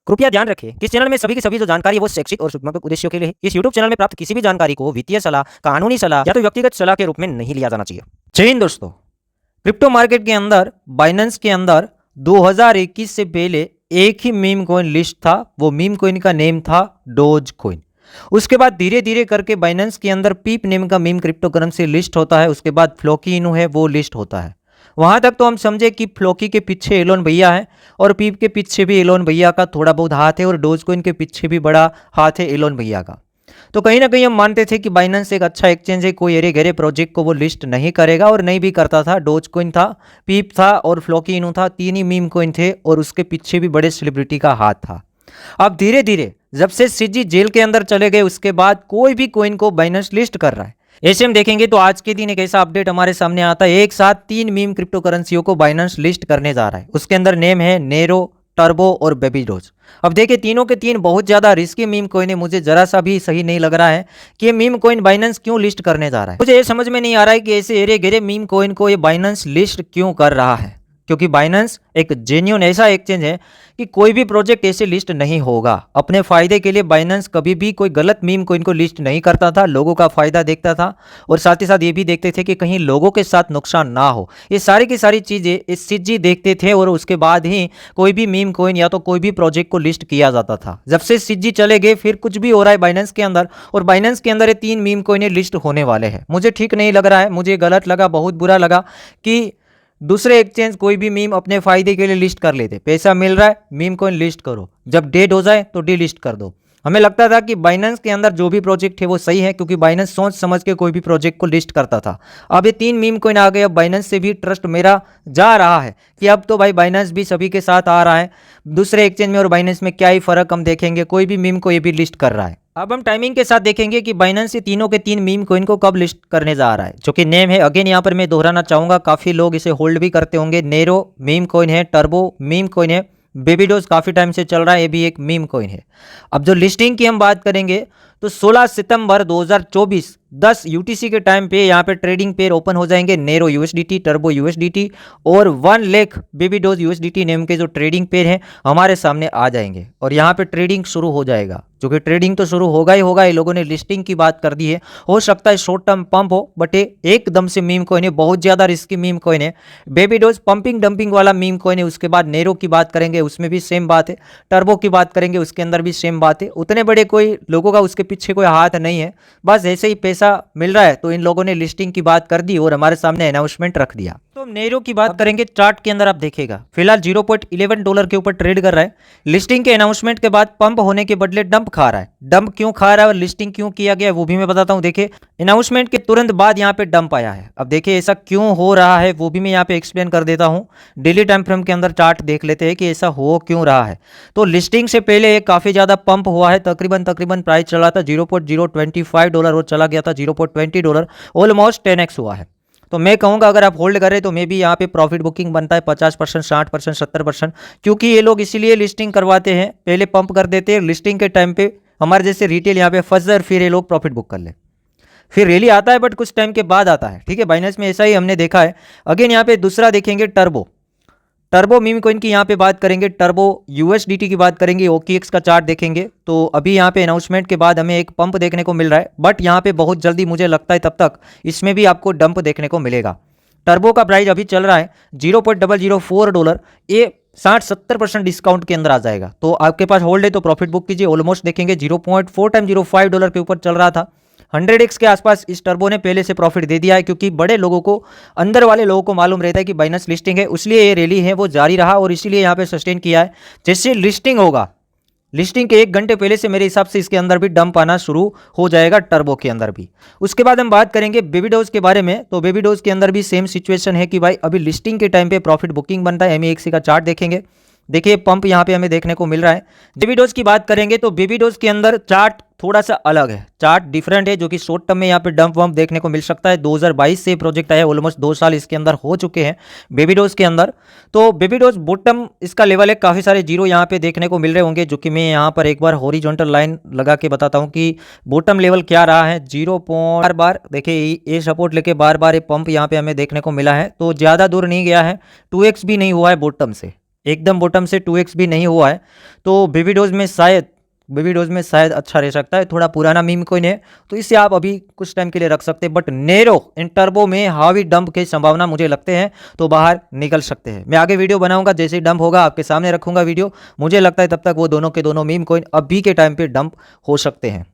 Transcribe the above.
कृपया ध्यान रखें कि इस चैनल में सभी की सभी जो जानकारी है वो शैक्षिक और सूचनात्मक उद्देश्यों के लिए है। इस यूट्यूब चैनल में प्राप्त किसी भी जानकारी को वित्तीय सलाह, कानूनी सलाह या तो व्यक्तिगत सलाह के रूप में नहीं लिया जाना चाहिए। जय हिंद दोस्तों। क्रिप्टो मार्केट के अंदर बाइनेंस के अंदर 2021 से पहले एक ही मीम कॉइन लिस्ट था। वो मीम कॉइन का नेम था डोज कॉइन। उसके बाद धीरे धीरे करके बाइनेंस के अंदर पीप नेम का मीम क्रिप्टो करेंसी लिस्ट होता है। उसके बाद फ्लोकी इनू है वो लिस्ट होता है। वहां तक तो हम समझे कि फ्लोकी के पीछे एलोन भैया है और पीप के पीछे भी एलोन भैया का थोड़ा बहुत हाथ है और डोज कॉइन के पीछे भी बड़ा हाथ है एलोन भैया का। तो कहीं ना कहीं हम मानते थे कि बाइनेंस एक अच्छा एक्सचेंज है, कोई एरे गहरे प्रोजेक्ट को वो लिस्ट नहीं करेगा और नहीं भी करता था। डोज कॉइन था, पीप था और फ्लोकी इनू था, तीन ही मीम कॉइन थे और उसके पीछे भी बड़े सेलिब्रिटी का हाथ था। अब धीरे धीरे जब से सीजी जेल के अंदर चले गए उसके बाद कोई भी कॉइन को बाइनेंस लिस्ट कर रहा है। ऐसे हम देखेंगे तो आज के दिन एक ऐसा अपडेट हमारे सामने आता है, एक साथ तीन मीम क्रिप्टो करेंसियों को बाइनेंस लिस्ट करने जा रहा है। उसके अंदर नेम है नेरो, टर्बो और बेबीडोज। अब देखिए तीनों के तीन बहुत ज्यादा रिस्की मीम कॉइन है। मुझे जरा सा भी सही नहीं लग रहा है कि ये मीम कॉइन बाइनेंस क्यों लिस्ट करने जा रहा है। मुझे ये समझ में नहीं आ रहा है कि ऐसे एरे गिरे मीम कॉइन को ये बाइनेंस लिस्ट क्यों कर रहा है, क्योंकि बाइनेंस एक जेन्युइन ऐसा एक्सचेंज है कि कोई भी प्रोजेक्ट ऐसे लिस्ट नहीं होगा। अपने फायदे के लिए बाइनेंस कभी भी कोई गलत मीम को इनको लिस्ट नहीं करता था, लोगों का फायदा देखता था और साथ ही साथ ये भी देखते थे कि कहीं लोगों के साथ नुकसान ना हो। ये सारी की सारी चीजें इस सीजी देखते थे और उसके बाद ही कोई भी मीम कोइन या तो कोई भी प्रोजेक्ट को लिस्ट किया जाता था। जब से सीजी चले गए फिर कुछ भी हो रहा है बाइनेंस के अंदर और बाइनेंस के अंदर ये तीन मीम कोइन लिस्ट होने वाले हैं। मुझे ठीक नहीं लग रहा है, मुझे गलत लगा, बहुत बुरा लगा कि दूसरे एक्सचेंज कोई भी मीम अपने फायदे के लिए लिस्ट कर लेते। पैसा मिल रहा है मीम कॉइन लिस्ट करो, जब डेड हो जाए तो डिलिस्ट कर दो। हमें लगता था कि बाइनेंस के अंदर जो भी प्रोजेक्ट है वो सही है, क्योंकि बाइनेंस सोच समझ के कोई भी प्रोजेक्ट को लिस्ट करता था। अब ये तीन मीम कॉइन आ गए, अब बाइनेंस से भी ट्रस्ट मेरा जा रहा है कि अब तो भाई बाइनेंस भी सभी के साथ आ रहा है। दूसरे एक्सचेंज में और बाइनेंस में क्या ही फर्क हम देखेंगे, कोई भी मीम को ये भी लिस्ट कर रहा है। अब हम टाइमिंग के साथ देखेंगे कि बाइनेंस ये तीनों के तीन मीम कॉइन को कब लिस्ट करने जा रहा है। जो कि नेम है, अगेन यहाँ पर मैं दोहराना चाहूंगा, काफी लोग इसे होल्ड भी करते होंगे। नेरो मीम कॉइन है, टर्बो मीम कॉइन है, बेबीडोज काफी टाइम से चल रहा है, ये भी एक मीम कॉइन है। अब जो लिस्टिंग की हम बात करेंगे तो 16 सितंबर 2024 10 यूटीसी के टाइम पे यहाँ पे ट्रेडिंग पेयर ओपन हो जाएंगे। नेरो यूएसडीटी, टर्बो यूएसडीटी और 1 लाख बेबीडोज यूएसडीटी नेम के जो ट्रेडिंग पेयर हैं हमारे सामने आ जाएंगे और यहाँ पे ट्रेडिंग शुरू हो जाएगा। जो कि ट्रेडिंग तो शुरू होगा ही होगा, ये लोगों ने लिस्टिंग की बात कर दी है। हो सकता है शॉर्ट टर्म पंप हो, बट ये एकदम से मीम कॉइन है, बहुत ज्यादा रिस्की मीम कॉइन है। बेबीडोज पंपिंग डंपिंग वाला मीम कॉइन है। उसके बाद नेरो की बात करेंगे उसमें भी सेम बात है, टर्बो की बात करेंगे उसके अंदर भी सेम बात है। उतने बड़े कोई लोगों का उसके पीछे कोई हाथ नहीं है, बस ऐसे ही पैसा मिल रहा है तो इन लोगों ने लिस्टिंग की बात कर दी और हमारे सामने अनाउंसमेंट रख दिया। तो हम नेरो की बात करेंगे, चार्ट के अंदर आप देखेगा फिलहाल $0.11 के ऊपर ट्रेड कर रहा है। लिस्टिंग के अनाउंसमेंट के बाद पंप होने के बदले डंप खा रहा है। डंप क्यों खा रहा है और लिस्टिंग क्यों किया गया है वो भी मैं बताता हूं। देखिए अनाउंसमेंट के तुरंत बाद यहाँ पे डंप आया है। अब देखिए ऐसा क्यों हो रहा है वो भी मैं यहाँ पे एक्सप्लेन कर देता हूँ। डेली टाइम फ्रेम के अंदर चार्ट देख लेते हैं कि ऐसा हो क्यों रहा है। तो लिस्टिंग से पहले काफी ज्यादा पंप हुआ है, तकरीबन प्राइस चला था $0.025 और चला गया था $0.20, ऑलमोस्ट 10x हुआ है। तो मैं कहूंगा अगर आप होल्ड करें तो मे भी यहाँ पे प्रॉफिट बुकिंग बनता है 50%, 60%, 70%, क्योंकि ये लोग इसीलिए लिस्टिंग करवाते हैं, पहले पंप कर देते हैं, लिस्टिंग के टाइम पे हमारे जैसे रिटेल यहाँ पे फंस जाए, फिर ये लोग प्रॉफिट बुक कर ले। फिर रैली आता है बट कुछ टाइम के बाद आता है, ठीक है। बाइनेंस में ऐसा ही हमने देखा है। अगेन यहाँ पे दूसरा देखेंगे टर्बो, टर्बो मीम कॉइन की यहाँ पे बात करेंगे, टर्बो यूएसडीटी की बात करेंगे, ओकेएक्स का चार्ट देखेंगे तो अभी यहाँ पे अनाउंसमेंट के बाद हमें एक पंप देखने को मिल रहा है, बट यहाँ पे बहुत जल्दी मुझे लगता है तब तक इसमें भी आपको डंप देखने को मिलेगा। टर्बो का प्राइस अभी चल रहा है $0.004, ये 60-70% डिस्काउंट के अंदर आ जाएगा। तो आपके पास होल्ड है तो प्रॉफिट बुक कीजिए। ऑलमोस्ट देखेंगे 0.4 टाइम $0.05 के ऊपर चल रहा था। 100x के आसपास इस टर्बो ने पहले से प्रॉफिट दे दिया है, क्योंकि बड़े लोगों को, अंदर वाले लोगों को मालूम रहता है कि बाइनेंस लिस्टिंग है, इसलिए ये रैली है वो जारी रहा और इसीलिए यहाँ पे सस्टेन किया है। जैसे लिस्टिंग होगा, लिस्टिंग के 1 घंटे पहले से मेरे हिसाब से इसके अंदर भी डंप आना शुरू हो जाएगा, टर्बो के अंदर भी। उसके बाद हम बात करेंगे बेबीडोज के बारे में। तो बेबीडोज के अंदर भी सेम सिचुएशन है कि भाई अभी लिस्टिंग के टाइम पे प्रॉफिट बुकिंग बनता है। MEXC का चार्ट देखेंगे, देखिए पंप यहाँ पे हमें देखने को मिल रहा है। बेबीडोज की बात करेंगे तो बेबीडोज के अंदर चार्ट थोड़ा सा अलग है, चार्ट डिफरेंट है, जो कि शॉर्ट टर्म में यहाँ पे डंप वंप देखने को मिल सकता है। 2022 से प्रोजेक्ट आया, ऑलमोस्ट 2 साल इसके अंदर हो चुके हैं बेबीडोज के अंदर। तो बेबीडोज बॉटम इसका लेवल है, काफ़ी सारे जीरो यहाँ पे देखने को मिल रहे होंगे, जो कि मैं यहाँ पर एक बार हॉरिजॉन्टल लाइन लगा के बताता हूँ कि बॉटम लेवल क्या रहा है। 0. बार देखिए ये सपोर्ट लेके बार बार ये पंप यहाँ पे हमें देखने को मिला है, तो ज़्यादा दूर नहीं गया है, 2x भी नहीं हुआ है बॉटम से, एकदम बॉटम से 2x भी नहीं हुआ है, तो बेबी डोज में शायद अच्छा रह सकता है। थोड़ा पुराना मीम कॉइन है तो इसे आप अभी कुछ टाइम के लिए रख सकते हैं, बट नेरो इन टर्बो में हावी डंप की संभावना मुझे लगते हैं, तो बाहर निकल सकते हैं। मैं आगे वीडियो बनाऊंगा, जैसे ही डंप होगा आपके सामने रखूंगा वीडियो। मुझे लगता है तब तक वो दोनों के दोनों मीम कॉइन अभी के टाइम पे डंप हो सकते हैं।